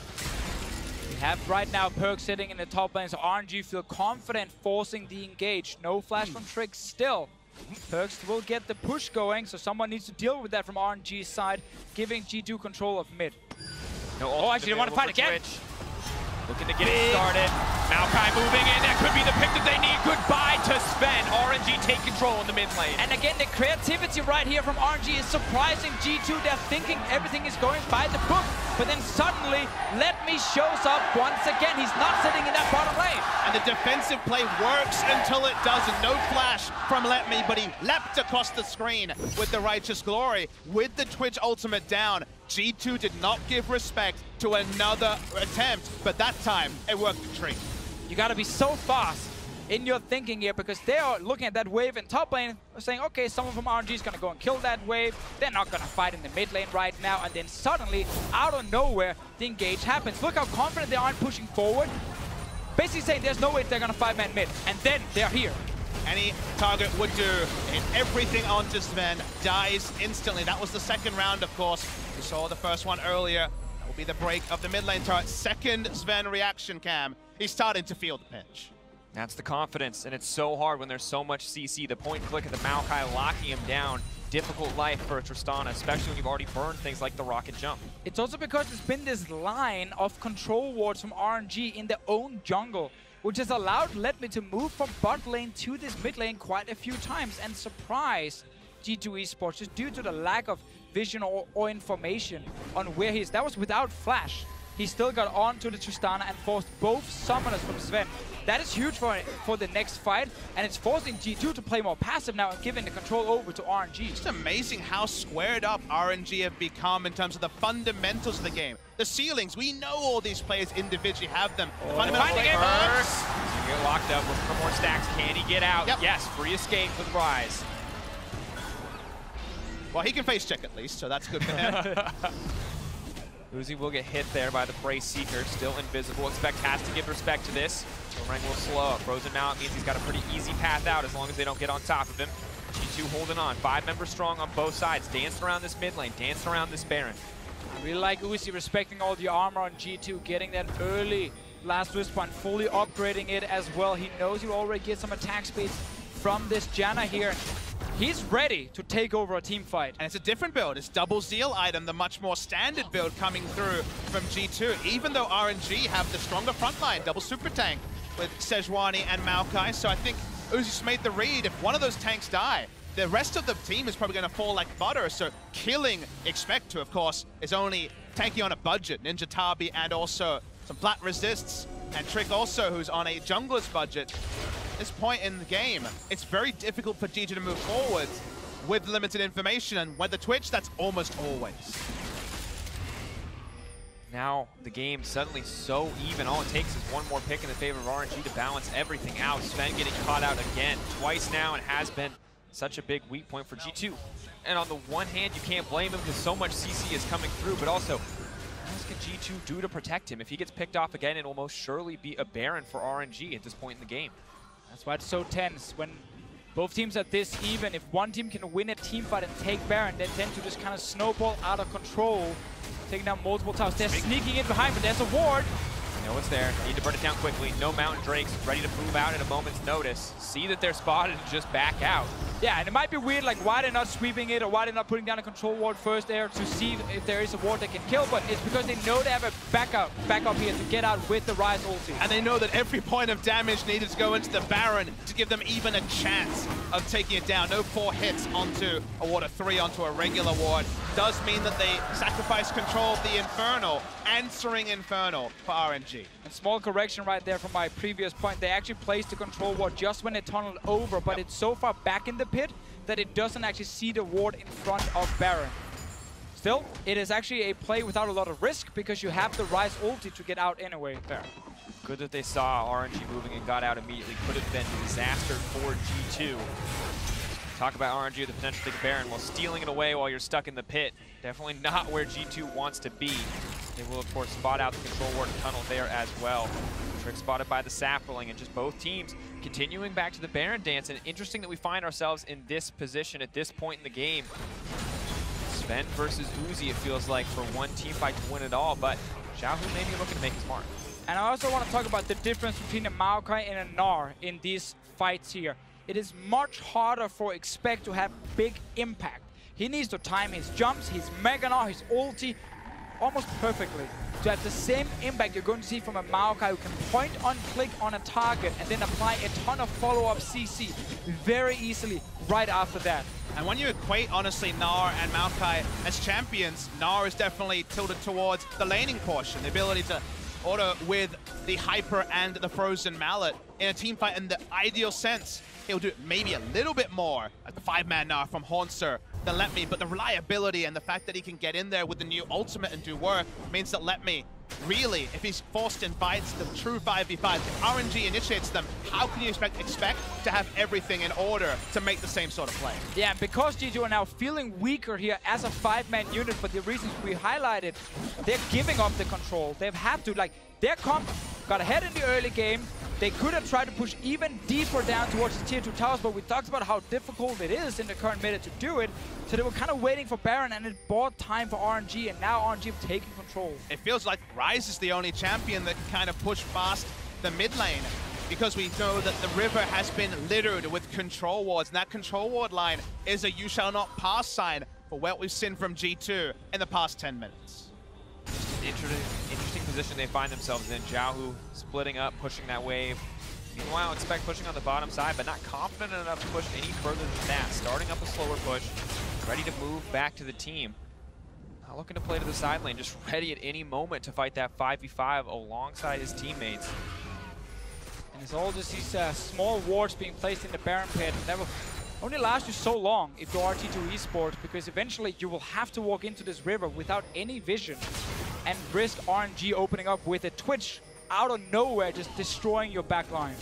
S2: We have right now Perkz sitting in the top lane, so RNG feel confident forcing the engage. No flash from Trick still. Perkz will get the push going, so someone needs to deal with that from RNG's side, giving G2 control of mid.
S3: No,
S2: oh, actually, they want to fight again.
S3: Twitch. Looking to get it started. Maokai moving in. That could be the pick that they need. Goodbye to Zven. RNG take control in the mid lane.
S2: And again, the creativity right here from RNG is surprising G2. They're thinking everything is going by the book. But then suddenly, Letme shows up once again. He's not sitting in that bottom lane.
S1: And the defensive play works until it doesn't. No flash from Letme, but he leapt across the screen with the Righteous Glory. With the Twitch ultimate down, G2 did not give respect to another attempt, but that time it worked a treat.
S2: You gotta be so fast in your thinking here, because they are looking at that wave in top lane, saying, okay, someone from RNG is gonna go and kill that wave. They're not gonna fight in the mid lane right now, and then suddenly, out of nowhere, the engage happens. Look how confident they are in pushing forward. Basically saying there's no way they're gonna 5-man mid, and then they're here.
S1: Any target would do. Hit everything onto Zven, dies instantly. That was the second round, of course. We saw the first one earlier. That will be the break of the mid lane turret. Second Zven reaction cam. He's starting to feel the pinch.
S3: That's the confidence, and it's so hard when there's so much CC. The point click of the Maokai locking him down. Difficult life for a Tristana, especially when you've already burned things like the rocket jump.
S2: It's also because there's been this line of control wards from RNG in their own jungle, which has allowed Letme to move from bot lane to this mid lane quite a few times and surprise G2 Esports just due to the lack of vision or information on where he is. That was without flash. He still got onto the Tristana and forced both summoners from Zven. That is huge for the next fight, and it's forcing G2 to play more passive now and giving the control over to RNG.
S1: It's amazing how squared up RNG have become in terms of the fundamentals of the game. The ceilings, we know all these players individually have them. The fundamentals
S3: Perkz. Get locked up, looking for more stacks. Can he get out?
S1: Yep.
S3: Yes, free escape with Ryze.
S1: Well, he can face check at least, so that's good for him.
S3: Uzi will get hit there by the Prey Seeker, still invisible. Expect has to give respect to this. Boomerang will slow. Frozen Mallet means he's got a pretty easy path out as long as they don't get on top of him. G2 holding on. 5 members strong on both sides. Dancing around this mid lane, dancing around this Baron.
S2: I really like Uzi respecting all the armor on G2, getting that early last respawn, fully upgrading it as well. He knows he'll already get some attack speeds from this Janna here. He's ready to take over a team fight.
S1: And it's a different build. It's double Zeal item, the much more standard build coming through from G2. Even though RNG have the stronger frontline, double super tank with Sejuani and Maokai. So I think Uzi's made the read. If one of those tanks die, the rest of the team is probably going to fall like butter. So killing Expect to, of course, is only tanking on a budget. Ninja Tabi and also some flat resists, and Trick also, who's on a jungler's budget. At this point in the game, it's very difficult for GG to move forward with limited information, and with the Twitch, that's almost always.
S3: Now the game suddenly so even. All it takes is one more pick in the favor of RNG to balance everything out. Zven getting caught out again twice now, and has been such a big weak point for G2. And on the one hand, you can't blame him because so much CC is coming through, but also, what can G2 do to protect him? If he gets picked off again, it will most surely be a Baron for RNG at this point in the game.
S2: That's why it's so tense. When both teams are this even, if one team can win a team fight and take Baron, they tend to just kind of snowball out of control, taking down multiple towers. They're sneaking in behind, but there's a ward.
S3: I know it's there. Need to burn it down quickly. No Mountain Drakes, ready to move out at a moment's notice. See that they're spotted and just back out.
S2: Yeah, and it might be weird, like why they're not sweeping it or why they're not putting down a control ward first there to see if there is a ward they can kill, but it's because they know they have a backup here to get out with the Ryze ulti.
S1: And they know that every point of damage needed to go into the Baron to give them even a chance of taking it down. No 4 hits onto a ward, or 3 onto a regular ward. Does mean that they sacrifice control of the Infernal, answering Infernal for RNG.
S2: And small correction right there from my previous point. They actually placed the control ward just when they tunneled over, but it's so far back in the pit that it doesn't actually see the ward in front of Baron. Still, it is actually a play without a lot of risk because you have the Ryze ulti to get out anyway there.
S3: Good that they saw RNG moving and got out immediately. Could have been a disaster for G2. Talk about RNG with the potential to take Baron while stealing it away while you're stuck in the pit. Definitely not where G2 wants to be. They will, of course, spot out the control ward and tunnel there as well. Trick spotted by the Sapling, and just both teams continuing back to the Baron dance. And interesting that we find ourselves in this position at this point in the game. Zven versus Uzi, it feels like, for one team fight to win it all, but Xiaohu may be looking to make his mark.
S2: And I also want to talk about the difference between a Maokai and a Gnar in these fights here. It is much harder for Expect to have big impact. He needs to time his jumps, his Mega Gnar, his ulti, almost perfectly to have the same impact you're going to see from a Maokai who can point on click on a target and then apply a ton of follow-up CC very easily right after that.
S1: And when you equate, honestly, Gnar and Maokai as champions, Gnar is definitely tilted towards the laning portion, the ability to auto with the Hyper and the Frozen Mallet in a team fight in the ideal sense. He'll do maybe a little bit more at the 5-man Gnar from Haunter than Letme, but the reliability and the fact that he can get in there with the new ultimate and do work means that Letme, really, if he's forced in fights, the true 5v5, if RNG initiates them, how can you expect to have everything in order to make the same sort of play?
S2: Yeah, because G2 are now feeling weaker here as a 5-man unit for the reasons we highlighted, they're giving up the control. They've had to, like, their comp got ahead in the early game. They could have tried to push even deeper down towards the tier 2 towers, but we talked about how difficult it is in the current meta to do it. So they were kind of waiting for Baron, and it bought time for RNG, and now RNG have taken control.
S1: It feels like Ryze is the only champion that can kind of push past the mid lane, because we know that the river has been littered with control wards, and that control ward line is a you shall not pass sign for what we've seen from G2 in the past 10 minutes.
S3: Interesting position they find themselves in. Xiaohu splitting up, pushing that wave. Meanwhile, Expect pushing on the bottom side, but not confident enough to push any further than that. Starting up a slower push, ready to move back to the team. Not looking to play to the side lane, just ready at any moment to fight that 5v5 alongside his teammates.
S2: And it's all just these small wards being placed in the Baron pit. That will only last you so long if you are T2 Esports, because eventually you will have to walk into this river without any vision and risk RNG opening up with a Twitch out of nowhere, just destroying your backline.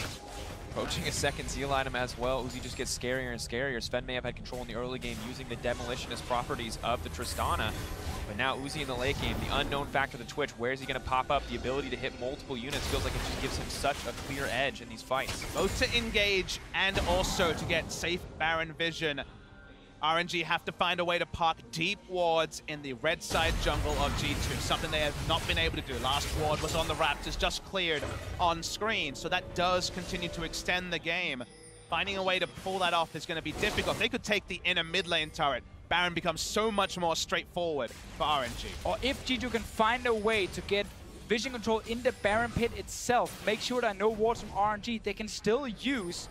S3: Approaching a second Zeal item as well. Uzi just gets scarier and scarier. Zven may have had control in the early game using the demolitionist properties of the Tristana. But now Uzi in the late game, the unknown factor of the Twitch, where is he going to pop up? The ability to hit multiple units feels like it just gives him such a clear edge in these fights.
S1: Both to engage and also to get safe Baron vision. RNG have to find a way to park deep wards in the red side jungle of G2, something they have not been able to do. Last ward was on the Raptors, just cleared on screen, so that does continue to extend the game. Finding a way to pull that off is going to be difficult. They could take the inner mid lane turret. Baron becomes so much more straightforward for RNG.
S2: Or if G2 can find a way to get vision control in the Baron pit itself, make sure there are no wards from RNG, they can still use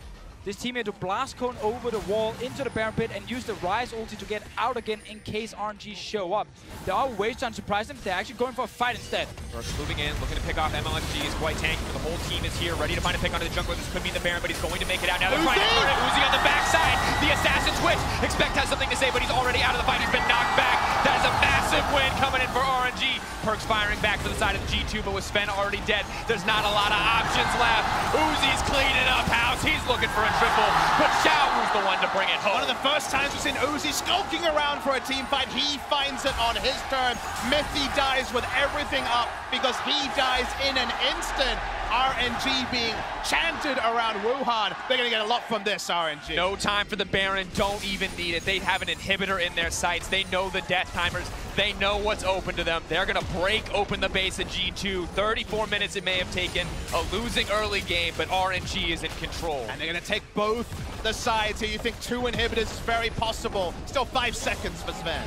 S2: this team here to blast cone over the wall into the Baron pit and use the Ryze ulti to get out again in case RNG show up. There are ways to unsurprise them. They're actually going for a fight instead.
S3: Perkz moving in, looking to pick off Mlxg. Is quite tanky, but the whole team is here, ready to find a pick onto the jungler. This could be the Baron, but he's going to make it out. Now they're trying to turn it. Uzi on the backside. The assassin Twitch. Expect has something to say, but he's already out of the fight. He's been knocked back. That is a massive win coming in for RNG. Perkz firing back to the side of the G2, but with Zven already dead, there's not a lot of options left. Uzi's cleaning up house. He's looking for a triple, but Xiaohu's the one to bring it home.
S1: One of the first times we've seen Uzi skulking around for a team fight. He finds it on his turn. Mithy dies with everything up because he dies in an instant. RNG being chanted around Wuhan. They're going to get a lot from this, RNG.
S3: No time for the Baron. Don't even need it. They have an inhibitor in their sights. They know the death timers. They know what's open to them. They're going to break open the base of G2. 34 minutes it may have taken. A losing early game, but RNG is in control.
S1: And they're going to take both the sides here. You think 2 inhibitors is very possible. Still 5 seconds for Zven.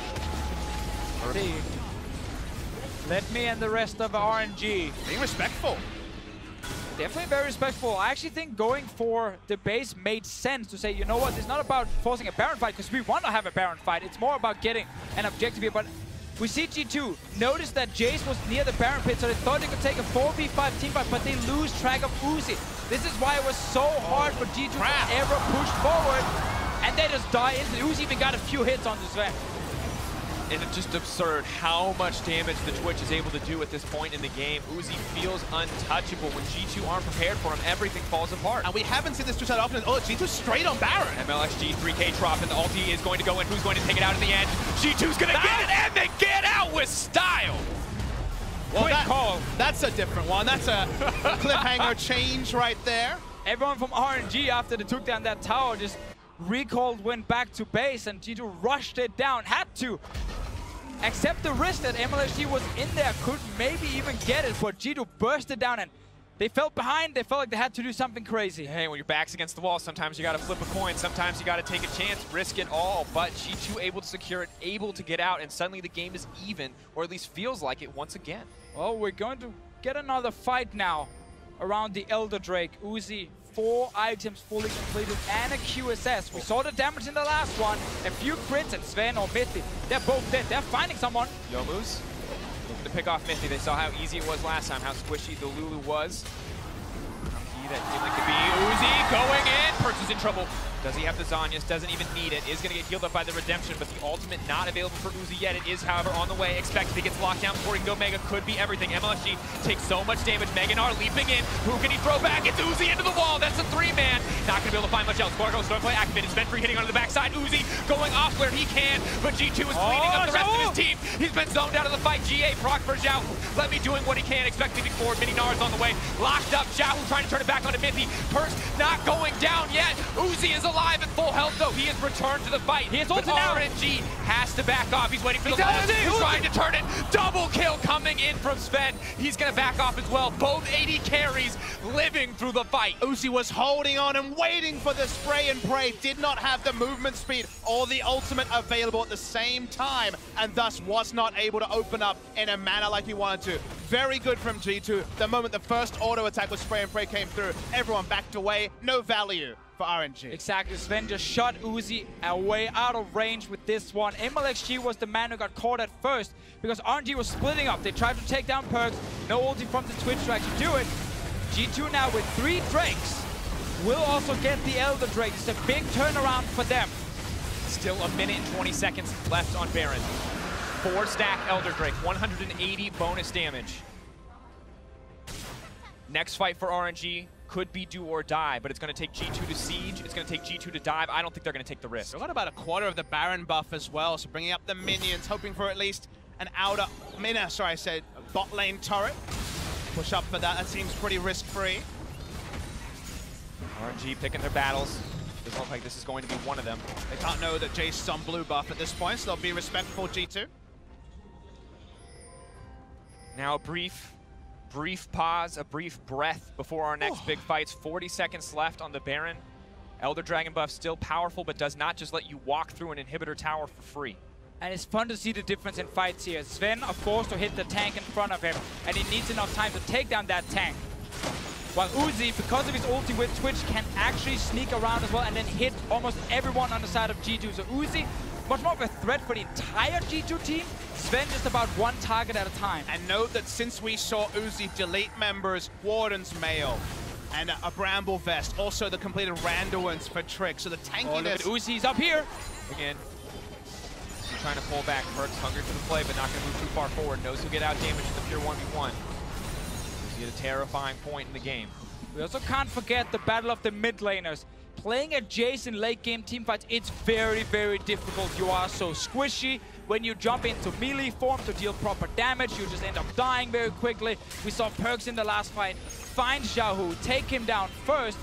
S2: Letme and the rest of RNG.
S1: Being respectful.
S2: Definitely very respectful. I actually think going for the base made sense to say, you know what, it's not about forcing a Baron fight because we want to have a Baron fight. It's more about getting an objective here. But we see G2 notice that Jayce was near the Baron pit, so they thought they could take a 4v5 team fight, but they lose track of Uzi. This is why it was so hard for G2 to ever push forward, and they just die instantly. Uzi even got a few hits on this Zven.
S3: And it's just absurd how much damage the Twitch is able to do at this point in the game. Uzi feels untouchable. When G2 aren't prepared for him, everything falls apart.
S1: And we haven't seen this Twitch that often. Oh, G2 straight on Baron.
S3: Mlxg 3K drop, and the ulti is going to go in. Who's going to take it out in the end? G2's going to get it, and they get out with style.
S1: Well,
S2: Quick call.
S1: That's a different one. That's a cliffhanger change right there.
S2: Everyone from RNG, after they took down that tower, just recalled, went back to base, and G2 rushed it down. Had to accept the risk that Mlxg was in there, could maybe even get it, but G2 burst it down, and they felt behind. They felt like they had to do something crazy.
S3: Hey, when your back's against the wall, sometimes you got to flip a coin. Sometimes you got to take a chance, risk it all. But G2 able to secure it, able to get out, and suddenly the game is even, or at least feels like it once again.
S2: Well, we're going to get another fight now around the Elder Drake. Uzi, 4 items fully completed and a QSS. We saw the damage in the last one. A few crits, and Zven or Mithy, they're both dead. They're finding someone.
S3: Yomu's looking to pick off Mithy. They saw how easy it was last time, how squishy the Lulu was. That feeling could be Uzi going in. Perkz is in trouble. Does he have the Zhonya's? Doesn't even need it. Is going to get healed up by the Redemption, but the ultimate not available for Uzi yet. It is, however, on the way. Expected he gets locked down before he can go Mega. Could be everything. Mlxg takes so much damage. Gnar leaping in. Who can he throw back? It's Uzi into the wall. That's a 3-man. Not going to be able to find much else. Spargo, Stormplay activated. Zven free hitting onto the backside. Uzi going off where he can, but G2 is cleaning up the rest of his team. He's been zoned out of the fight. GA proc for Xiaohu. Letme doing what he can. Expecting forward. Gnar is on the way. Locked up. Xiaohu trying to turn it back onto Mithy. Perkz not going down yet. Uzi is alive at full health, though. He has returned to the fight.
S2: He is
S3: but RNG has to back off. He's waiting for the ball. He's trying to turn it. Double kill coming in from Zven. He's going to back off as well. Both AD carries living through the fight.
S1: Uzi was holding on and waiting for the spray and pray. Did not have the movement speed or the ultimate available at the same time, and thus was not able to open up in a manner like he wanted to. Very good from G2. The moment the first auto attack with spray and pray came through, everyone backed away. No value for RNG.
S2: Exactly. Zven just shot Uzi away out of range with this one. Mlxg was the man who got caught at first because RNG was splitting up. They tried to take down Perkz. No ulti from the Twitch to actually do it. G2 now with 3 Drakes will also get the Elder Drake. It's a big turnaround for them.
S3: Still a minute and 20 seconds left on Baron. 4-stack Elder Drake, 180 bonus damage. Next fight for RNG could be do or die, but it's going to take G2 to siege. It's going to take G2 to dive. I don't think they're going to take the risk.
S1: Still got about a quarter of the Baron buff as well, so bringing up the minions, hoping for at least an bot lane turret. Push up for that. That seems pretty risk-free.
S3: RNG picking their battles. Doesn't look like this is going to be one of them.
S1: They can't know that Jayce is on blue buff at this point, so they'll be respectful, G2.
S3: Now a brief pause, a brief breath before our next big fights. 40 seconds left on the Baron. Elder Dragon buff still powerful, but does not just let you walk through an inhibitor tower for free.
S2: And it's fun to see the difference in fights here. Zven are forced to hit the tank in front of him, and he needs enough time to take down that tank. while Uzi, because of his ulti with Twitch, can actually sneak around as well and then hit almost everyone on the side of G2. So Uzi, much more of a threat for the entire G2 team. Zven just about one target at a time.
S1: And note that since we saw Uzi delete members, Warden's Mail, and a Bramble Vest, also the completed Randuin's for Trick, so the tankiness...
S2: Uzi's up here.
S3: Again, he's trying to pull back. Perkz hungry for the play, but not going to move too far forward. Knows he'll get out damaged in the pure 1v1. He's at a terrifying point in the game.
S2: We also can't forget the battle of the mid laners. Playing a Jayce in late game teamfights, it's very, very difficult. You are so squishy. When you jump into melee form to deal proper damage, you just end up dying very quickly. We saw Perkz in the last fight find Xiaohu, take him down first.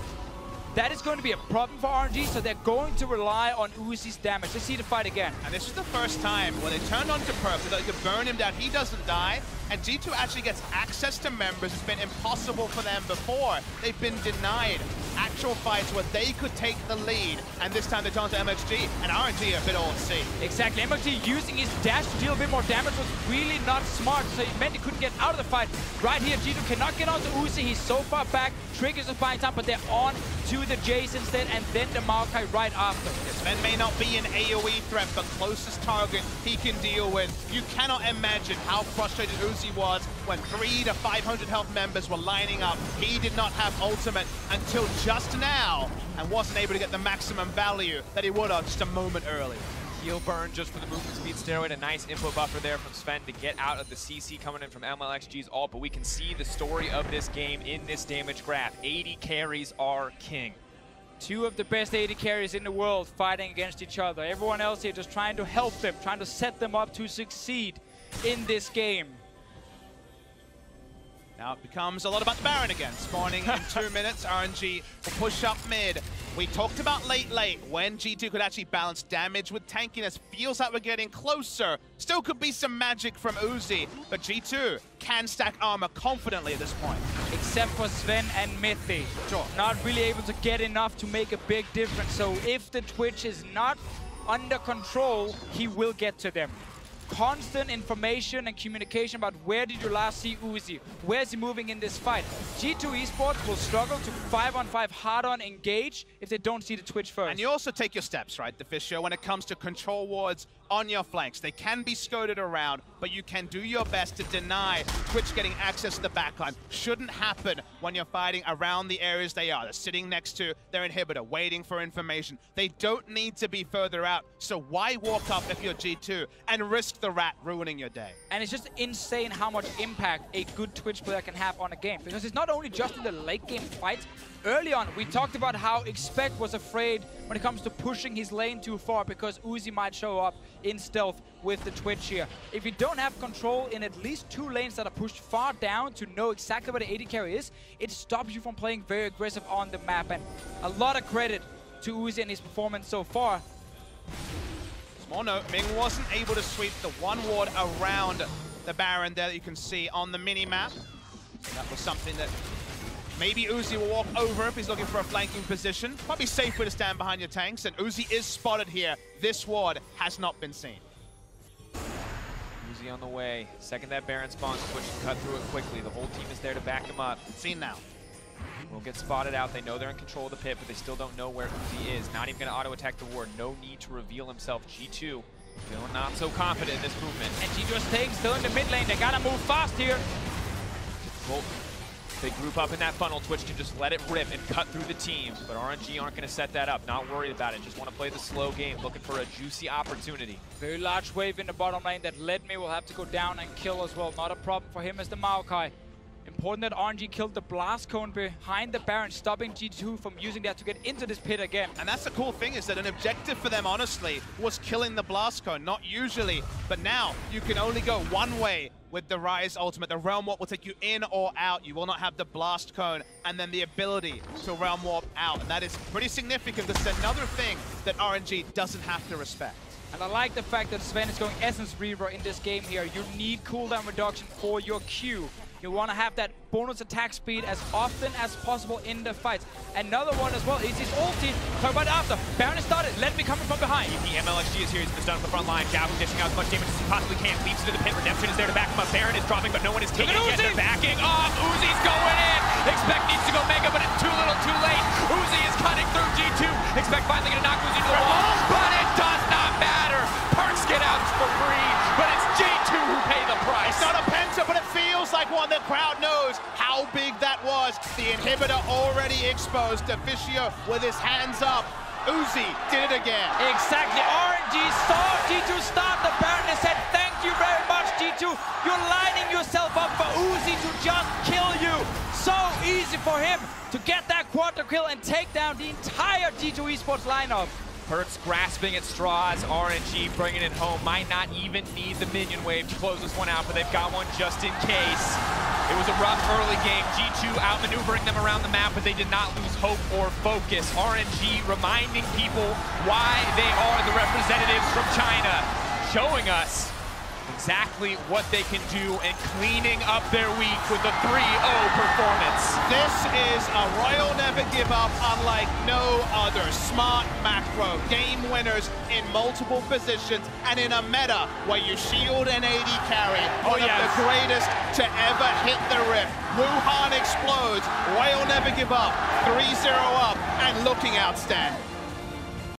S2: That is going to be a problem for RNG, so they're going to rely on Uzi's damage. Let's see the fight again.
S1: And this is the first time when they turned on to Perkz, they could burn him down, he doesn't die, and G2 actually gets access to members. It's been impossible for them before. They've been denied actual fights where they could take the lead, and this time they turn to Mlxg, and RNG are a bit all at sea.
S2: Exactly, Mlxg using his dash to deal a bit more damage was really not smart, so it meant he couldn't get out of the fight. Right here, G2 cannot get onto Uzi, he's so far back, Trick is buying time, but they're on to the Jayce instead, and then the Maokai right after.
S1: Zven may not be an AoE threat, but closest target he can deal with. You cannot imagine how frustrated Uzi was when 300 to 500 health members were lining up. He did not have ultimate until just now, and wasn't able to get the maximum value that he would have just a moment earlier.
S3: Heal burn just for the movement speed steroid. A nice input buffer there from Zven to get out of the CC coming in from Mlxg's ult. But we can see the story of this game in this damage graph. 80 carries are king.
S2: Two of the best AD carries in the world fighting against each other. Everyone else here just trying to help them, trying to set them up to succeed in this game.
S1: Now it becomes a lot about the Baron again. Spawning in 2 minutes, RNG will push up mid. We talked about late when G2 could actually balance damage with tankiness. Feels like we're getting closer. Still could be some magic from Uzi, but G2 can stack armor confidently at this point.
S2: Except for Zven and mithy.
S1: Sure.
S2: Not really able to get enough to make a big difference. So if the Twitch is not under control, he will get to them. Constant information and communication about where did you last see Uzi, where is he moving in this fight. G2 Esports will struggle to 5-on-5 hard-on engage if they don't see the Twitch first.
S1: And you also take your steps, right, the Fisher, when it comes to control wards on your flanks. They can be skirted around, but you can do your best to deny Twitch getting access to the backline. Shouldn't happen when you're fighting around the areas they are. They're sitting next to their inhibitor, waiting for information. They don't need to be further out, so why walk up if you're G2 and risk the rat ruining your day?
S2: And it's just insane how much impact a good Twitch player can have on a game, because it's not only just in the late game fights. Early on, we talked about how Expect was afraid when it comes to pushing his lane too far because Uzi might show up in stealth with the Twitch here. If you don't have control in at least 2 lanes that are pushed far down to know exactly where the AD carry is, it stops you from playing very aggressive on the map. And a lot of credit to Uzi and his performance so far.
S1: Small note, Ming wasn't able to sweep the 1 ward around the Baron there that you can see on the mini-map. So that was something that maybe Uzi will walk over if he's looking for a flanking position. Probably safer to stand behind your tanks, and Uzi is spotted here. This ward has not been seen.
S3: Uzi on the way. Second that Baron spawns, Twitch can cut through it quickly. The whole team is there to back him up.
S1: Seen now.
S3: Will get spotted out. They know they're in control of the pit, but they still don't know where Uzi is. Not even going to auto-attack the ward. No need to reveal himself. G2 feeling not so confident in this movement.
S2: And G2 is staying still in the mid lane. They gotta move fast here.
S3: Well, they group up in that funnel. Twitch can just let it rip and cut through the team. But RNG aren't going to set that up. Not worried about it. Just want to play the slow game, looking for a juicy opportunity.
S2: Very large wave in the bottom lane that Letme will have to go down and kill as well. Not a problem for him as the Maokai. Important that RNG killed the blast cone behind the Baron, stopping G2 from using that to get into this pit again.
S1: And that's the cool thing, is that an objective for them, honestly, was killing the blast cone. Not usually, but now you can only go one way with the Ryze ultimate. The Realm Warp will take you in or out. You will not have the blast cone and then the ability to Realm Warp out. And that is pretty significant. This is another thing that RNG doesn't have to respect.
S2: And I like the fact that Zven is going Essence Reaver in this game here. You need cooldown reduction for your Q. You want to have that bonus attack speed as often as possible in the fights. Another one as well is his ulti. Talk about it after. Baron is started. Letme coming from behind.
S3: The Mlxg is here. He's done on the front line. Xiaohu dishing out as much damage as he possibly can. Leaps into the pit. Redemption is there to back him up. Baron is dropping, but no one is taking it yet. They're backing off. Uzi's going in. Expect needs to go
S1: feels like one. The crowd knows how big that was. The inhibitor already exposed. Officio with his hands up. Uzi did it again.
S2: Exactly. RNG saw G2 start the Baron and said, thank you very much, G2. You're lining yourself up for Uzi to just kill you. So easy for him to get that quadra kill and take down the entire G2 Esports lineup.
S3: Perkz grasping at straws, RNG bringing it home. Might not even need the minion wave to close this one out, but they've got one just in case. It was a rough early game. G2 outmaneuvering them around the map, but they did not lose hope or focus. RNG reminding people why they are the representatives from China, showing us exactly what they can do and cleaning up their week with a 3-0 performance.
S1: This is a Royal Never Give Up unlike no other. Smart macro, game winners in multiple positions, and in a meta where you shield an AD carry, one of the greatest to ever hit the rift. Wuhan explodes, Royal Never Give Up, 3-0 up, and looking outstanding.